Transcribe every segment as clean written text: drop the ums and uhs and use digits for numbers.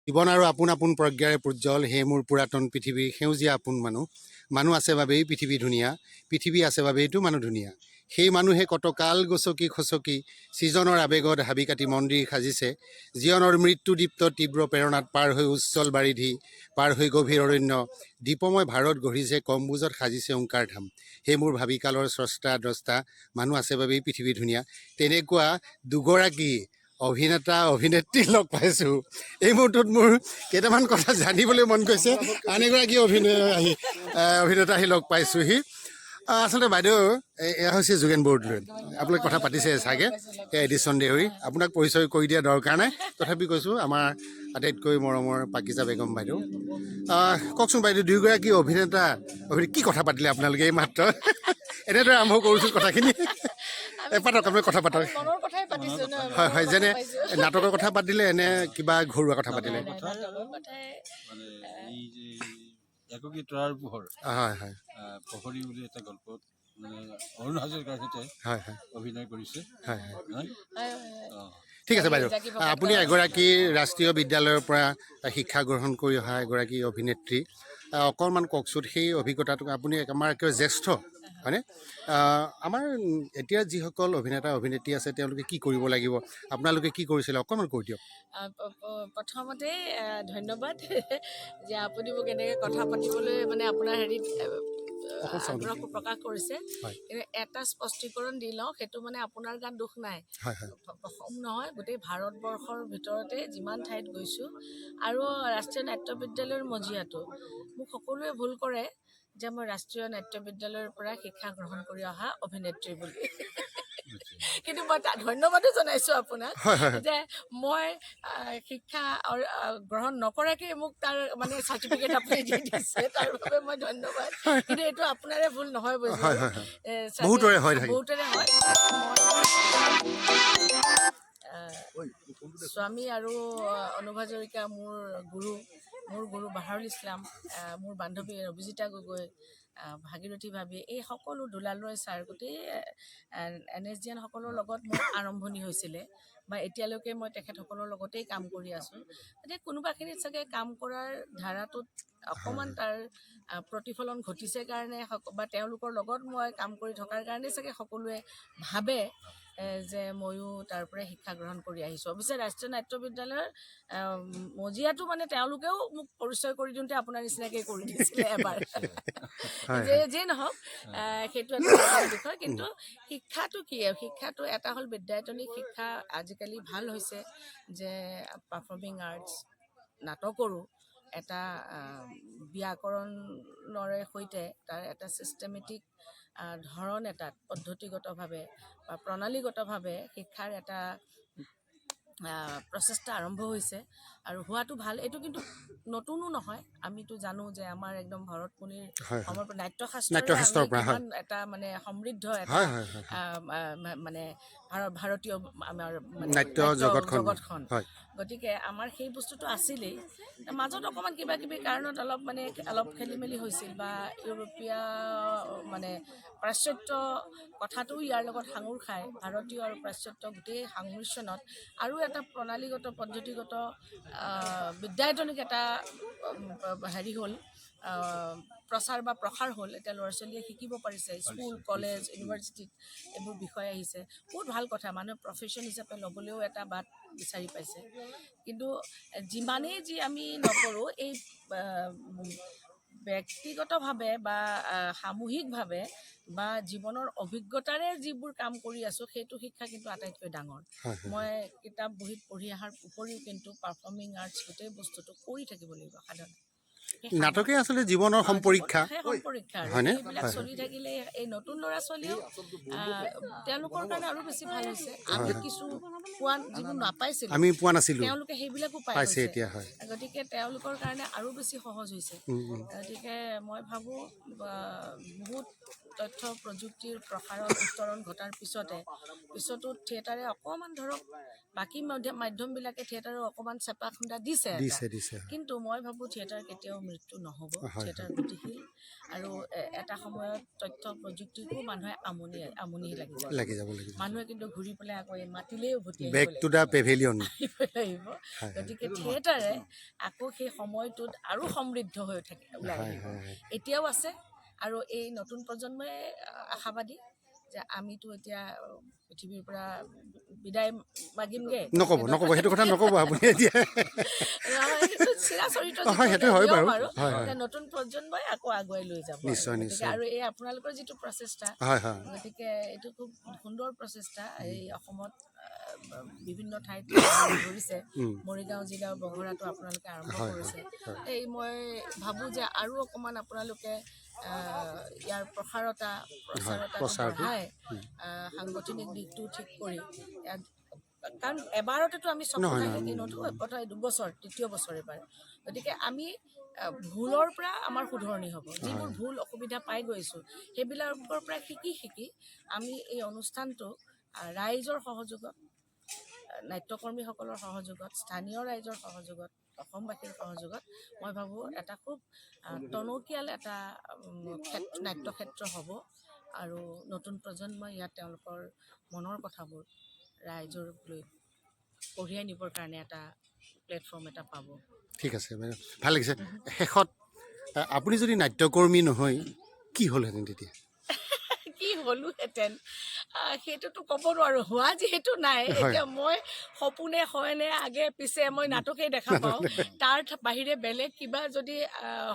জীৱন আৰু আপোন আপোন প্ৰজ্ঞাৰে পূজ্জ্বল হে মোৰ পুৰাতন পৃথিৱীৰ সেউজীয়া আপোন মানুহ আছে বাবেই পৃথিৱী ধুনীয়া, পৃথিৱী আছে বাবেইতো মানুহ ধুনীয়া। সেই মানুহে কত কাল গচকি খচকি সৃজনৰ আৱেগত হাবি কাটি মন্দিৰ সাজিছে, জীৱনৰ মৃত্যুদীপ্ত তীব্ৰ প্ৰেৰণাত পাৰ হৈ উজ্জ্বল বাৰিধি, পাৰ হৈ গভীৰ অৰণ্য, দীপময় ভাৰত গঢ়িছে কম্বুজত সাজিছে ওংকাৰ ধাম। সেই মোৰ ভাবি কালৰ স্ৰষ্টা দ্ৰষ্টা, মানুহ আছে বাবেই পৃথিৱী ধুনীয়া। তেনেকুৱা দুগৰাকী অভিনেতা অভিনেত্ৰী লগ পাইছোঁ। এই মুহূৰ্তত মোৰ কেইটামান কথা জানিবলৈ মন গৈছে। আন এগৰাকী অভিনেতা আহি লগ পাইছোঁহি। আচলতে বাইদেউ এয়া হৈছে যোগেন বৰদলৈ। আপোনালোকে কথা পাতিছে চাগে, এয়া এডিশ্যন দেউৰী। আপোনাক পৰিচয় কৰি দিয়া দৰকাৰ নাই, তথাপি কৈছোঁ আমাৰ আটাইতকৈ মৰমৰ পাকিজা বেগম বাইদেউ। কওকচোন বাইদেউ, দুয়োগৰাকী অভিনেতা কি কথা পাতিলে আপোনালোকে এই মাত্ৰ? এনেদৰে আৰম্ভ কৰোঁচোন কথাখিনি। পাতক, আপুনি কথা পাতক। হয় হয়, যেনে নাটকৰ কথা পাতিলে এনে কিবা ঘৰুৱা কথা পাতিলে? একী তৰাৰ পোহৰ, হয় হয়, প্ৰহৰী বুলি এটা গল্পত মানে অৰুণ হাজৰিকাৰ সৈতে হয় হয় অভিনয় কৰিছে। হয় হয়, অঁ, ঠিক আছে বাইদেউ। আপুনি এগৰাকী ৰাষ্ট্ৰীয় বিদ্যালয়ৰ পৰা শিক্ষা গ্ৰহণ কৰি অহা এগৰাকী অভিনেত্ৰী। অকণমান কওকচোন সেই অভিজ্ঞতাটো। আপুনি আমাৰ একেবাৰে জ্যেষ্ঠ হয়নে? আমাৰ এতিয়া যিসকল অভিনেতা অভিনেত্ৰী আছে তেওঁলোকে কি কৰিব লাগিব, আপোনালোকে কি কৰিছিলে অকণমান কৈ দিয়ক। প্ৰথমতে ধন্যবাদ যে আপুনি মোক এনেকৈ কথা পাতিবলৈ মানে আপোনাৰ হেৰিত আগ্ৰহ প্ৰকাশ কৰিছে। কিন্তু এটা স্পষ্টীকৰণ দি লওঁ, সেইটো মানে আপোনাৰ গাত দুখ নাই, অসম নহয় গোটেই ভাৰতবৰ্ষৰ ভিতৰতে যিমান ঠাইত গৈছোঁ আৰু ৰাষ্ট্ৰীয় নাট্য বিদ্যালয়ৰ মজিয়াটো মোক সকলোৱে ভুল কৰে যে মই ৰাষ্ট্ৰীয় নাট্য বিদ্যালয়ৰ পৰা শিক্ষা গ্ৰহণ কৰি অহা অভিনেত্ৰী বুলি। কিন্তু মই ধন্যবাদো জনাইছোঁ আপোনাক যে মই শিক্ষা গ্ৰহণ নকৰাকৈ মোক তাৰ মানে চাৰ্টিফিকেট আপুনি দি দিছে, তাৰ বাবে মই ধন্যবাদ। কিন্তু এইটো আপোনাৰে ভুল নহয় বুজিছে, বহুতৰে হয়। স্বামী আৰু অনুভ হাজৰিকা মোৰ গুৰু বাহাৰুল ইছলাম, মোৰ বান্ধৱী অভিজিতা গগৈ, ভাগীৰথী ভাবী, এই সকলো দুলালয় ছাৰ, গোটেই NSDN সকলৰ লগত মোৰ আৰম্ভণি হৈছিলে বা এতিয়ালৈকে মই তেখেতসকলৰ লগতেই কাম কৰি আছোঁ। গতিকে কোনোবাখিনিত চাগে কাম কৰাৰ ধাৰাটোত অকণমান তাৰ প্ৰতিফলন ঘটিছে কাৰণে বা তেওঁলোকৰ লগত মই কাম কৰি থকাৰ কাৰণে চাগে সকলোৱে ভাবে যে ময়ো তাৰ পৰাই শিক্ষা গ্ৰহণ কৰি আহিছোঁ। অৱশ্যে ৰাষ্ট্ৰীয় নাট্য বিদ্যালয়ৰ মজিয়াটো মানে তেওঁলোকেও মোক পৰিচয় কৰি দিওঁতে আপোনাৰ নিচিনাকৈ কৰি দিছিলে এবাৰ। যে নহওক, সেইটো এটা বিষয়। কিন্তু শিক্ষাটো কি, শিক্ষাটো এটা হ'ল বিদ্যায়তনিক শিক্ষা। আজিকালি ভাল হৈছে যে পাৰফৰ্মিং আৰ্টছ নাটকৰো এটা ব্যাকৰণৰে সৈতে তাৰ এটা ছিষ্টেমেটিক ধৰণ, এটাত পদ্ধতিগতভাৱে বা প্ৰণালীগতভাৱে শিক্ষাৰ এটা প্ৰচেষ্টা আৰম্ভ হৈছে আৰু হোৱাটো ভাল। এইটো কিন্তু নতুনো নহয়, আমিতো জানো যে আমাৰ একদম ভৰতমুনিৰ সময়ৰ পৰা নাট্যশাস্ত্ৰৰ কিমান এটা মানে সমৃদ্ধ এটা মানে ভাৰতীয় আমাৰ নাট্য জগতখন। গতিকে আমাৰ সেই বস্তুটো আছিলেই, মাজত অকণমান কিবা কিবি কাৰণত অলপ খেলি মেলি হৈছিল বা ইউৰোপীয় মানে পাশ্চাত্য কথাটো ইয়াৰ লগত সাঙুৰ খায়। ভাৰতীয় আৰু পাশ্চাত্য গোটেই সংমিশ্ৰণত আৰু এটা প্ৰণালীগত পদ্ধতিগত বিদ্যায়তনিক এটা হেৰি হ'ল, প্ৰচাৰ বা প্ৰসাৰ হ'ল। এতিয়া ল'ৰা ছোৱালীয়ে শিকিব পাৰিছে, স্কুল কলেজ ইউনিভাৰ্চিটিত এইবোৰ বিষয় আহিছে, বহুত ভাল কথা। মানুহে প্ৰফেশ্যন হিচাপে ল'বলৈও এটা বাট বিচাৰি পাইছে। কিন্তু যিমানেই যি আমি নকৰোঁ, এই ব্যক্তিগতভাৱে বা সামূহিকভাৱে বা জীৱনৰ অভিজ্ঞতাৰে যিবোৰ কাম কৰি আছোঁ, সেইটো শিক্ষা কিন্তু আটাইতকৈ ডাঙৰ। মই কিতাপ বহীত পঢ়ি অহাৰ উপৰিও কিন্তু পাৰফৰ্মিং আৰ্টছ গোটেই বস্তুটো কৰি থাকিব লাগিব সাধনা। নাটকে আচলতে জীৱনৰ সম্পৰীক্ষা হয়নে? এইবিলাক চলি থাকিলে এই নতুন ল'ৰা ছোৱালীও তেওঁলোকৰ কাৰণে আৰু বেছি ভাল হৈছে। আমি কিছু যিবোৰ নাপাইছিলোঁ, আমি পোৱা নাছিলোঁ, তেওঁলোকে সেইবিলাকো পাইছে এতিয়া। গতিকে তেওঁলোকৰ কাৰণে আৰু বেছি সহজ হৈছে। গতিকে মই ভাবোঁ বহুত তথ্য প্ৰযুক্তিৰ প্ৰসাৰণ উত্তৰণ ঘটাৰ পিছতো থিয়েটাৰে অকণমান ধৰক বাকী মাধ্যমবিলাকে থিয়েটাৰৰ অকণমান চেপা খুন্দা দিছে। কিন্তু মই ভাবোঁ থিয়েটাৰ কেতিয়াও মৃত্যু নহ'ব হয়, থিয়েটাৰ গতিশীল আৰু এটা সময়ত তথ্য প্ৰযুক্তিকো মানুহে আমনি লাগি যাব লাগি যাব মানুহে কিন্তু ঘূৰি পেলাই আকৌ এই মাতিলেই উভতি বেক আহিব টু দ্য পেভিলিয়ন আহিব লাগিব গতিকে থিয়েটাৰে আকৌ সেই সময়টোত আৰু সমৃদ্ধ হৈ ওলাই আহিব এতিয়াও আছে আৰু এই নতুন প্ৰজন্মই আশাবাদী যে আমিতো এতিয়া পৃথিৱীৰ পৰা বিদায় মাগিমগৈ নক'ব সেইটো কথা নক'ব আপুনি এতিয়া সেইটো হয় বাৰু নতুন প্ৰজন্মই আকৌ আগুৱাই লৈ যাব নিশ্চয় নিশ্চয় আৰু এই আপোনালোকৰ যিটো প্ৰচেষ্টা গতিকে এইটো খুব সুন্দৰ প্ৰচেষ্টা এই অসমত বিভিন্ন ঠাইত ধৰিছে মৰিগাঁও জিলাৰ বগৰাটো আপোনালোকে আৰম্ভ কৰিছে মই ভাবোঁ যে আৰু অকণমান আপোনালোকে ইয়াৰ প্ৰসাৰতা বঢ়াই সাংগঠনিক দিশটো ঠিক কৰি কাৰণ এবাৰতেতো আমি চব কথা শিকি নথওঁ প্ৰথমে 2 বছৰ 3য় বছৰ এবাৰ গতিকে আমি ভুলৰ পৰা আমাৰ শুধৰণি হ'ব যিবোৰ ভুল অসুবিধা পাই গৈছোঁ সেইবিলাকৰ পৰা শিকি আমি এই অনুষ্ঠানটো ৰাইজৰ সহযোগত নাট্যকৰ্মীসকলৰ সহযোগত স্থানীয় ৰাইজৰ সহযোগত অসমবাসীৰ সহযোগত মই ভাবোঁ এটা খুব টনকিয়াল এটা নাট্যক্ষেত্ৰ হ'ব আৰু নতুন প্ৰজন্মই ইয়াত তেওঁলোকৰ মনৰ কথাবোৰ ৰাইজৰ লৈ কঢ়িয়াই নিবৰ কাৰণে এটা প্লেটফৰ্ম এটা পাব ঠিক আছে ভাল লাগিছে শেষত আপুনি যদি নাট্যকৰ্মী নহয় কি হ'লহেঁতেন তেতিয়া কি হ'লোহেঁতেন সেইটোতো ক'ব নোৱাৰোঁ হোৱা যিহেতু নাই এতিয়া মই সপোনে হয়নে আগে পিছে মই নাটকেই দেখা পাওঁ তাৰ বাহিৰে বেলেগ কিবা যদি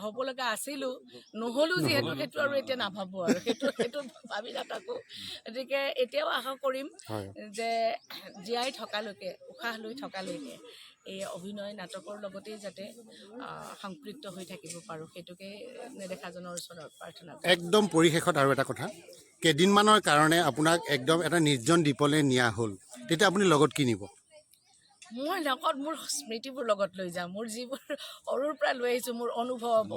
হ'ব লগা আছিলোঁ নহ'লোঁ যিহেতু সেইটো আৰু এতিয়া নাভাবোঁ আৰু সেইটো ভাবি নাথাকোঁ গতিকে এতিয়াও আশা কৰিম যে জীয়াই থকালৈকে উশাহ লৈ থকালৈকে এই অভিনয় নাটকৰ লগতেই যাতে সংপৃক্ত হৈ থাকিব পাৰোঁ সেইটোকে নেদেখাজনৰ ওচৰত প্ৰাৰ্থনা একদম পৰিশেষত আৰু এটা কথা কেইদিনমানৰ কাৰণে আপোনাক একদম এটা নিৰ্জন দ্বীপলৈ নিয়া হ'ল তেতিয়া আপুনি লগত কি নিব মই লগত মোৰ স্মৃতিবোৰ লগত লৈ যাম মোৰ যিবোৰ সৰুৰ পৰা লৈ আহিছোঁ মোৰ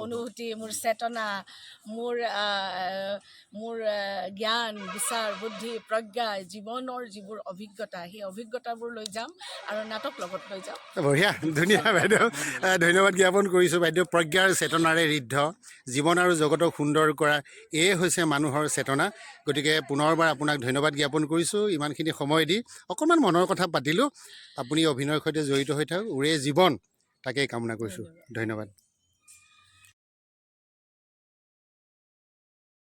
অনুভূতি মোৰ চেতনা মোৰ জ্ঞান বিচাৰ বুদ্ধি প্ৰজ্ঞা জীৱনৰ যিবোৰ অভিজ্ঞতা সেই অভিজ্ঞতাবোৰ লৈ যাম আৰু নাটক লগত লৈ যাম বঢ়িয়া ধুনীয়া বাইদেউ ধন্যবাদ জ্ঞাপন কৰিছোঁ বাইদেউ প্ৰজ্ঞাৰ চেতনাৰে ঋদ্ধ জীৱন আৰু জগতক সুন্দৰ কৰা এয়ে হৈছে মানুহৰ চেতনা গতিকে পুনৰবাৰ আপোনাক ধন্যবাদ জ্ঞাপন কৰিছোঁ ইমানখিনি সময় দি অকণমান মনৰ কথা পাতিলোঁ আপুনি অভিনয়ৰ সৈতে জড়িত হৈ থাকক ওৰে জীৱন তাকেই কামনা কৰিছোঁ ধন্যবাদ